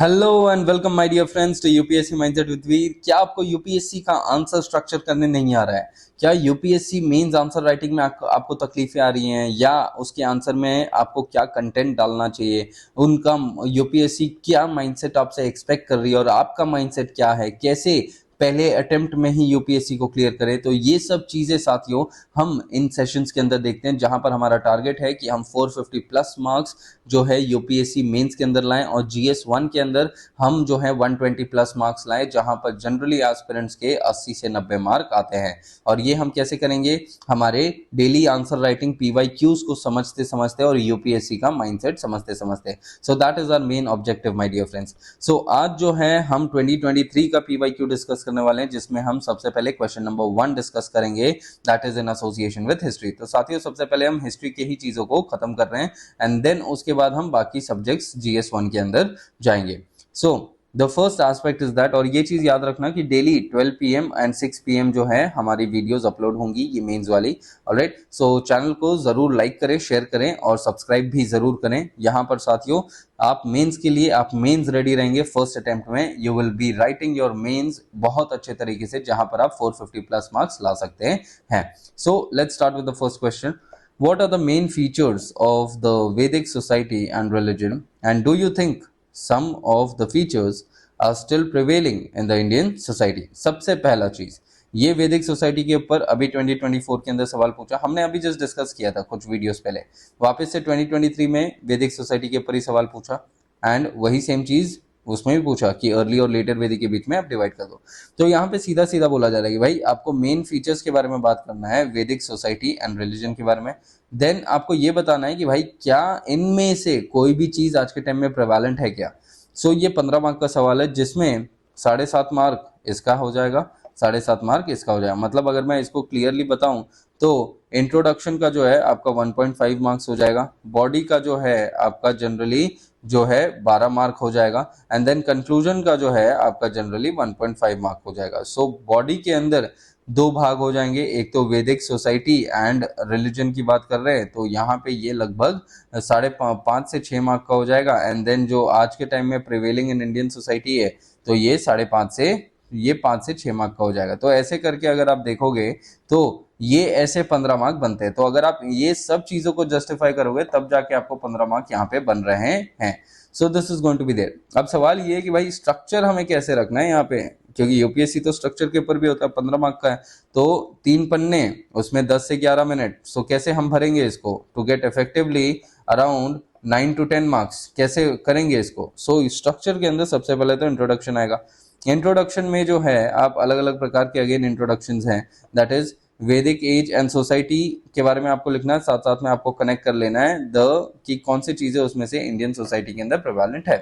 Hello and welcome my dear friends to UPSC mindset with Veer. क्या आपको UPSC का answer structure करने नहीं आ रहा है? क्या यूपीएससी मेंस आंसर राइटिंग में आपको तकलीफें आ रही हैं, या उसके आंसर में आपको क्या कंटेंट डालना चाहिए, उनका यूपीएससी क्या माइंडसेट आपसे एक्सपेक्ट कर रही है और आपका माइंडसेट क्या है, कैसे पहले अटेम्प्ट में ही यूपीएससी को क्लियर करें? तो ये सब चीजें साथियों हम इन सेशंस के अंदर देखते हैं, जहां पर हमारा टारगेट है कि हम 450 प्लस मार्क्स जो है यूपीएससी मेंस के अंदर लाएं और जीएस 1 के अंदर हम जो है 120 प्लस मार्क्स लाएं, जहां पर जनरली एस्पिरेंट्स के 80 से 90 मार्क आते हैं। और ये हम कैसे करेंगे? हमारे डेली आंसर राइटिंग पीवाईक्यूज को समझते समझते और यूपीएससी का माइंडसेट समझते समझते। So that is our main objective my dear friends. So आज जो है हम 2023 का पीवाईक्यू डिस्कस करने वाले हैं, जिसमें हम सबसे पहले क्वेश्चन नंबर 1 डिस्कस करेंगे, that is in association with history. तो साथियों सबसे पहले हम हिस्ट्री की ही चीजों को खत्म कर रहे हैं एंड देन उसके बाद हम बाकी सब्जेक्ट्स जीएस 1 के अंदर जाएंगे। So the first aspect is that, और ये चीज याद रखना कि डेली 12 PM एंड 6 PM जो है हमारी वीडियोस अपलोड होंगी, ये मेंस वाली। ऑलराइट, सो चैनल को जरूर लाइक करें, शेयर करें और सब्सक्राइब भी जरूर करें। यहाँ पर साथियों आप मेंस के लिए आप मेंस रेडी रहेंगे फर्स्ट अटेम्प्ट में। You will be writing your mains बहुत अच्छे तरीके से, जहां पर आप 450 प्लस मार्क्स ला सकते हैं। So let's start with the first question. What are the main features of the Vedic society and religion, and do you think some of the features are still prevailing in the Indian society? सबसे पहला चीज, ये वैदिक society के ऊपर अभी 2024 के अंदर सवाल पूछा हमने, अभी जस्ट डिस्कस किया था कुछ वीडियोस पहले। वापस से 2023 में वैदिक सोसाइटी के ऊपर ही सवाल पूछा एंड वही सेम चीज उसमें भी पूछा कि अर्ली और लेटर वैदिक के बीच में आप डिवाइड कर दो। तो यहाँ पे सीधा सीधा बोला जा रहा है कि भाई आपको मेन फीचर्स के बारे में बात करना है वैदिक सोसाइटी एंड रिलीजन के बारे में। देन आपको ये बताना है कि भाई क्या इनमें से कोई भी चीज आज के टाइम में प्रेवालेंट है क्या। सो ये 15 मार्क का सवाल है, जिसमें 7.5 मार्क इसका हो जाएगा, 7.5 मार्क इसका हो जाएगा। मतलब अगर मैं इसको क्लियरली बताऊं तो इंट्रोडक्शन का जो है आपका 1.5 मार्क्स हो जाएगा, बॉडी का जो है आपका जनरली जो है 12 मार्क हो जाएगा एंड देन कंक्लूजन का जो है आपका जनरली 1.5 मार्क हो जाएगा। सो बॉडी के अंदर दो भाग हो जाएंगे, एक तो वैदिक सोसाइटी एंड रिलीजन की बात कर रहे हैं तो यहाँ पे ये लगभग 5.5 से 6 मार्क का हो जाएगा एंड देन जो आज के टाइम में प्रिवेलिंग इन इंडियन सोसाइटी है तो ये 5 से 6 मार्क का हो जाएगा। तो ऐसे करके अगर आप देखोगे तो ये ऐसे 15 मार्क बनते हैं। तो अगर आप ये सब चीजों को जस्टिफाई करोगे तब जाके आपको 15 मार्क यहाँ पे बन रहे हैं। So this is going to be there. अब सवाल ये है कि भाई स्ट्रक्चर हमें कैसे रखना है यहाँ पे, क्योंकि यूपीएससी तो स्ट्रक्चर के ऊपर भी होता है। 15 मार्क का है तो 3 पन्ने, उसमें 10 से 11 मिनट। सो कैसे हम भरेंगे इसको to get effectively around 9 to 10 marks, कैसे करेंगे इसको? सो स्ट्रक्चर के अंदर सबसे पहले तो इंट्रोडक्शन आएगा। इंट्रोडक्शन में जो है आप अलग अलग प्रकार के अगेन इंट्रोडक्शंस हैं, दैट इज वैदिक एज एंड सोसाइटी के बारे में आपको लिखना है, साथ साथ में आपको कनेक्ट कर लेना है द कि कौन सी चीजें उसमें से इंडियन सोसाइटी के अंदर प्रेवलेंट है,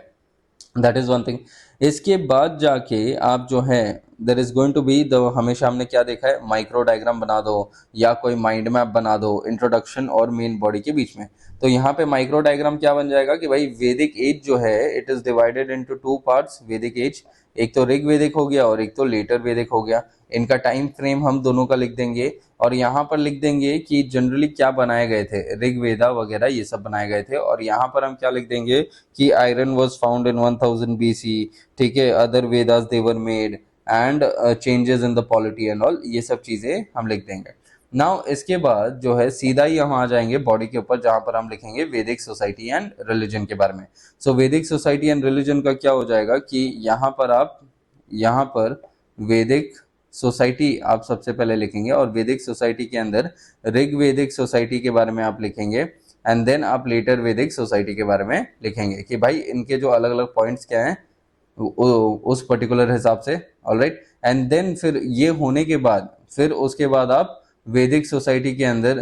दैट इज वन थिंग। इसके बाद जाके आप जो है there is going to be the, हमेशा हमने क्या देखा है, माइक्रो डायग्राम बना दो या कोई माइंड मैप बना दो इंट्रोडक्शन और मेन बॉडी के बीच में। तो यहाँ पे माइक्रो डायग्राम क्या बन जाएगा कि भाई वैदिक एज जो है it is divided into 2 parts. वैदिक एज एक तो ऋग वैदिक हो गया और एक तो लेटर वैदिक हो गया। इनका टाइम फ्रेम हम दोनों का लिख देंगे और यहाँ पर लिख देंगे कि जनरली क्या बनाए गए थे, ऋग वेदा वगैरह ये सब बनाए गए थे। और यहाँ पर हम क्या लिख देंगे कि iron was found in 1000 BC, ठीक है, other Vedas they were made and changes in the polity and all, ये सब चीजें हम लिख देंगे। नाउ इसके बाद जो है सीधा ही हम आ जाएंगे बॉडी के ऊपर, जहां पर हम लिखेंगे वैदिक सोसाइटी एंड रिलीजन के बारे में। सो वैदिक सोसाइटी एंड रिलीजन का क्या हो जाएगा कि यहाँ पर वैदिक सोसाइटी आप सबसे पहले लिखेंगे और वैदिक सोसाइटी के अंदर ऋग वैदिक सोसाइटी के बारे में आप लिखेंगे एंड देन आप लेटर वैदिक सोसाइटी के बारे में लिखेंगे कि भाई इनके जो अलग अलग पॉइंट्स क्या हैं उस पर्टिकुलर हिसाब से। ऑलराइट, एंड देन फिर ये होने के बाद फिर उसके बाद आप वैदिक सोसाइटी के अंदर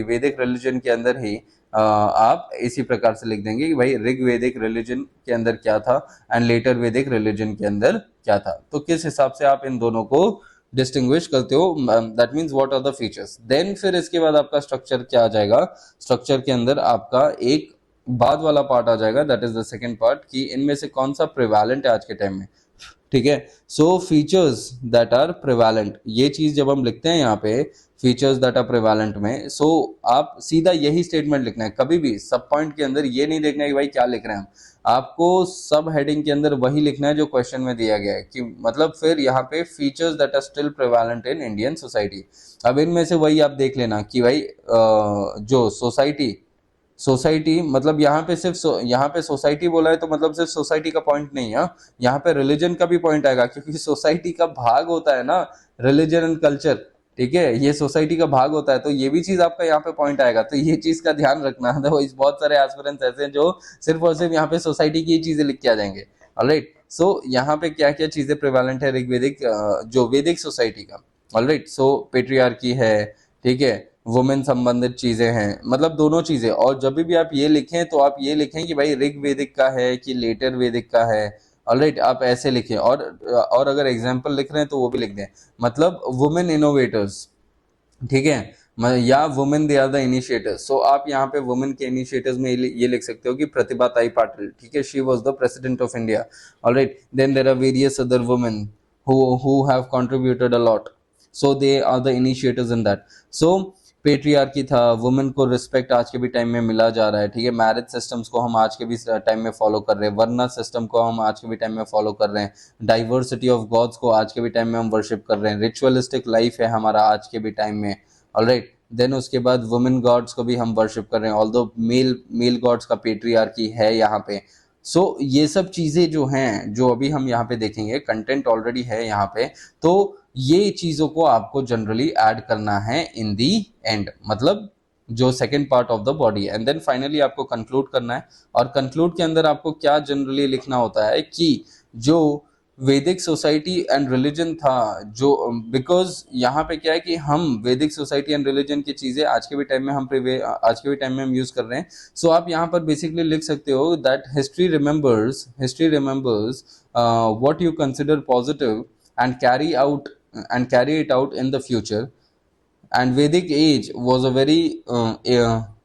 वैदिक रिलीजन के अंदर ही आप इसी प्रकार से लिख देंगे कि भाई ऋग वैदिक रिलीजन के अंदर क्या था एंड लेटर वैदिक रिलीजन के अंदर क्या था। तो किस हिसाब से आप इन दोनों को डिस्टिंग्विश करते हो, that means what are the features. Then फिर इसके बाद आपका स्ट्रक्चर क्या आ जाएगा, स्ट्रक्चर के अंदर आपका एक बाद वाला पार्ट आ जाएगा, that is the second part, कि इनमें से कौन सा प्रिवेलेंट है आज के टाइम में। ठीक है, सो फीचर्स दैट आर प्रिवेलेंट, ये चीज जब हम लिखते हैं यहाँ पे फीचर्स दैट आर प्रिवेलेंट में, सो आप सीधा यही स्टेटमेंट लिखना है। कभी भी सब पॉइंट के अंदर ये नहीं देखना है कि भाई क्या लिख रहे हैं हम, आपको सब हेडिंग के अंदर वही लिखना है जो क्वेश्चन में दिया गया है, कि मतलब फिर यहाँ पे features that are still prevalent in Indian society. अब इनमें से वही आप देख लेना कि भाई जो सोसाइटी मतलब यहाँ पे सिर्फ यहाँ पे सोसाइटी बोला है तो मतलब सिर्फ सोसाइटी का पॉइंट नहीं है, यहाँ पे रिलीजन का भी पॉइंट आएगा, क्योंकि सोसाइटी का भाग होता है ना रिलीजन एंड कल्चर। ठीक है, ये सोसाइटी का भाग होता है, तो ये भी चीज आपका यहाँ पे पॉइंट आएगा, तो ये चीज का ध्यान रखना। अदरवाइज बहुत सारे एस्पिरेंट्स ऐसे हैं जो सिर्फ और सिर्फ यहाँ पे सोसाइटी की चीजें लिख के आ जाएंगे। ऑलराइट, सो यहाँ पे क्या क्या चीजें प्रिवेलेंट है ऋग्वेदिक जो वैदिक सोसाइटी का। ऑलराइट, सो पेट्रियार्की है, ठीक है, वुमेन संबंधित चीजें हैं, मतलब दोनों चीजें। और जब भी आप ये लिखें तो आप ये लिखें कि भाई ऋग वैदिक का है कि लेटर वैदिक का है। ऑलराइट, आप ऐसे लिखें। और अगर एग्जाम्पल लिख रहे हैं तो वो भी लिख दें, मतलब वुमेन इनोवेटर्स, ठीक है, या women they are the initiators. So आप यहाँ पे वुमेन के इनिशिएटर्स में ये लिख सकते हो कि प्रतिभा ताई पाटिल, ठीक है, she was the president of India. Alright, then there are various other women who have contributed a lot, so they are the initiators in that. So patriarchy था, वुमेन को रिस्पेक्ट आज के भी टाइम में मिला जा रहा है, ठीक है, मैरिज सिस्टम्स को हम आज के भी टाइम में फॉलो कर रहे हैं, वर्ना सिस्टम को हम आज के भी टाइम में फॉलो कर रहे हैं, डाइवर्सिटी ऑफ गॉड्स को आज के भी टाइम में हम वर्शिप कर रहे हैं, रिचुअलिस्टिक लाइफ है हमारा आज के भी टाइम में। ऑलराइट, देन उसके बाद वुमेन गॉड्स को भी हम वर्शिप कर रहे हैं, ऑल्दो मेल गॉड्स का पेट्रियार्की है यहाँ पे। सो ये सब चीजें जो हैं, जो अभी हम यहाँ पे देखेंगे, कंटेंट ऑलरेडी है यहाँ पे, तो ये चीजों को आपको जनरली ऐड करना है इन दी एंड, मतलब जो second part of the body, and then finally आपको कंक्लूड करना है। और कंक्लूड के अंदर आपको क्या जनरली लिखना होता है कि जो वैदिक सोसाइटी एंड रिलीजन था, जो बिकॉज यहाँ पे क्या है कि हम वैदिक सोसाइटी एंड रिलीजन की चीजें आज के भी टाइम में हम यूज कर रहे हैं। सो आप यहाँ पर बेसिकली लिख सकते हो that history remembers what you consider positive and carry it out in the future. And Vedic age was a very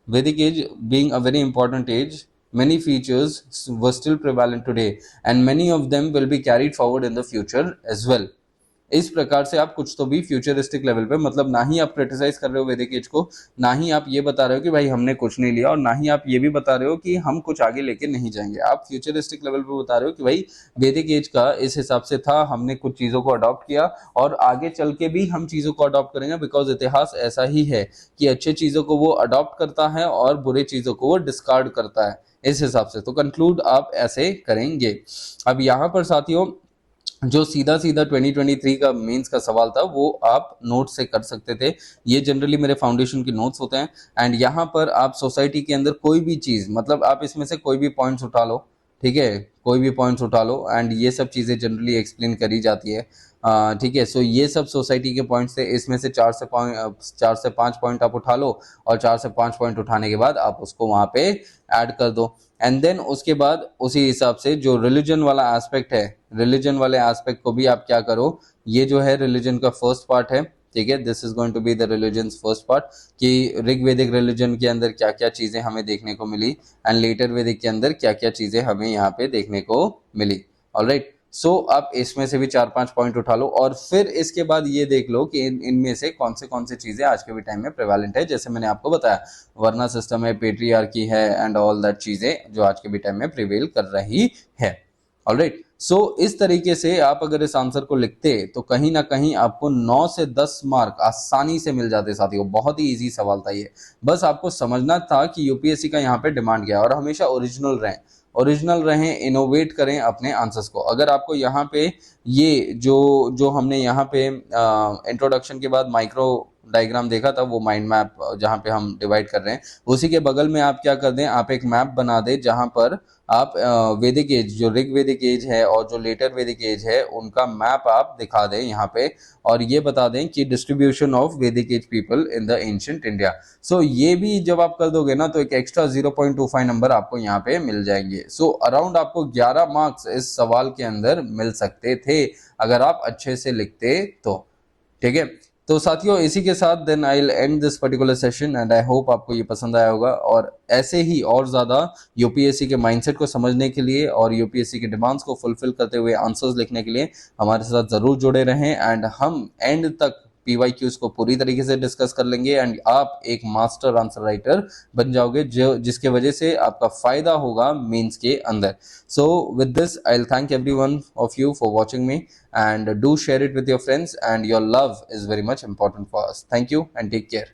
Vedic age being a very important age, many features were still prevalent today and many of them will be carried forward in the future as well. इस प्रकार से आप कुछ तो भी futuristic level पे, मतलब ना ही आप क्रिटिसाइज कर रहे हो वैदिक एज को, ना ही आप ये बता रहे हो कि भाई हमने कुछ नहीं लिया, और ना ही आप ये भी बता रहे हो कि हम कुछ आगे लेके नहीं जाएंगे। आप फ्यूचरिस्टिक लेवल पे बता रहे हो कि भाई वैदिक एज का इस हिसाब से था, हमने कुछ चीजों को अडॉप्ट किया और आगे चल के भी हम चीजों को अडॉप्ट करेंगे, बिकॉज इतिहास ऐसा ही है कि अच्छे चीजों को वो अडॉप्ट करता है और बुरे चीजों को वो डिस्कार्ड करता है, इस हिसाब से। तो कंक्लूड आप ऐसे करेंगे। अब यहाँ पर साथियों जो सीधा 2023 का मेंस का सवाल था वो आप नोट से कर सकते थे, ये जनरली मेरे फाउंडेशन के नोट्स होते हैं। एंड यहाँ पर आप सोसाइटी के अंदर कोई भी चीज, मतलब आप इसमें से कोई भी पॉइंट्स उठा लो, ठीक है, कोई भी पॉइंट्स उठा लो, एंड ये सब चीजें जनरली एक्सप्लेन करी जाती है, ठीक है। सो ये सब सोसाइटी के पॉइंट्स थे, इसमें से 4 से 5 पॉइंट आप उठा लो, और 4 से 5 पॉइंट उठाने के बाद आप उसको वहां पे ऐड कर दो। एंड देन उसके बाद उसी हिसाब से जो रिलीजन वाला एस्पेक्ट है, रिलीजन वाले एस्पेक्ट को भी आप क्या करो, ये जो है रिलीजन का फर्स्ट पार्ट है, ठीक है, this is going to be the religions first part, कि ऋग्वेदिक रिलीजन के अंदर क्या क्या चीजें हमें देखने को मिली एंड लेटर वैदिक के अंदर क्या क्या चीजें हमें यहाँ पे देखने को मिली। ऑलराइट, सो आप इसमें से भी 4-5 पॉइंट उठा लो, और फिर इसके बाद ये देख लो कि इनमें से कौन से चीजें आज के भी टाइम में प्रेवेलेंट है, जैसे मैंने आपको बताया वर्ना सिस्टम है, पेट्रियार्की है, एंड ऑल दैट चीजें जो आज के भी टाइम में प्रिवेल कर रही है। ऑलराइट, सो इस तरीके से आप अगर इस आंसर को लिखते तो कहीं ना कहीं आपको 9 से 10 मार्क आसानी से मिल जाते साथियों। बहुत ही इजी सवाल था ये, बस आपको समझना था कि यूपीएससी का यहाँ पे डिमांड क्या है, और हमेशा ओरिजिनल रहें, इनोवेट करें अपने आंसर्स को। अगर आपको यहाँ पे ये जो हमने यहाँ पे इंट्रोडक्शन के बाद माइक्रो डायग्राम देखा था, वो माइंड मैप जहाँ पे हम डिवाइड कर रहे हैं, उसी के बगल में आप क्या कर दें, आप एक मैप बना दें जहाँ पर आप वैदिक एज, जो ऋग वैदिक एज है और जो लेटर वैदिक एज है, उनका मैप आप दिखा दें यहाँ पे, और ये बता दें कि distribution of Vedic age people in the ancient India. So ये भी जब आप कर दोगे ना तो एक एक्स्ट्रा 0.25 नंबर आपको यहाँ पे मिल जाएंगे। सो अराउंड आपको 11 मार्क्स इस सवाल के अंदर मिल सकते थे अगर आप अच्छे से लिखते तो, ठीक है। तो साथियों इसी के साथ then I will end this particular session, and I hope आपको ये पसंद आया होगा। और ऐसे ही और ज़्यादा यूपीएससी के माइंडसेट को समझने के लिए और यूपीएससी के डिमांड्स को फुलफिल करते हुए आंसर्स लिखने के लिए हमारे साथ ज़रूर जुड़े रहें, एंड हम एंड तक PYQs को पूरी तरीके से डिस्कस कर लेंगे एंड आप एक मास्टर आंसर राइटर बन जाओगे, जो जिसके वजह से आपका फायदा होगा मेंस के अंदर। So with this I will thank everyone of you for watching me and do share it with your friends, and your love is very much important for us. Thank you and take care.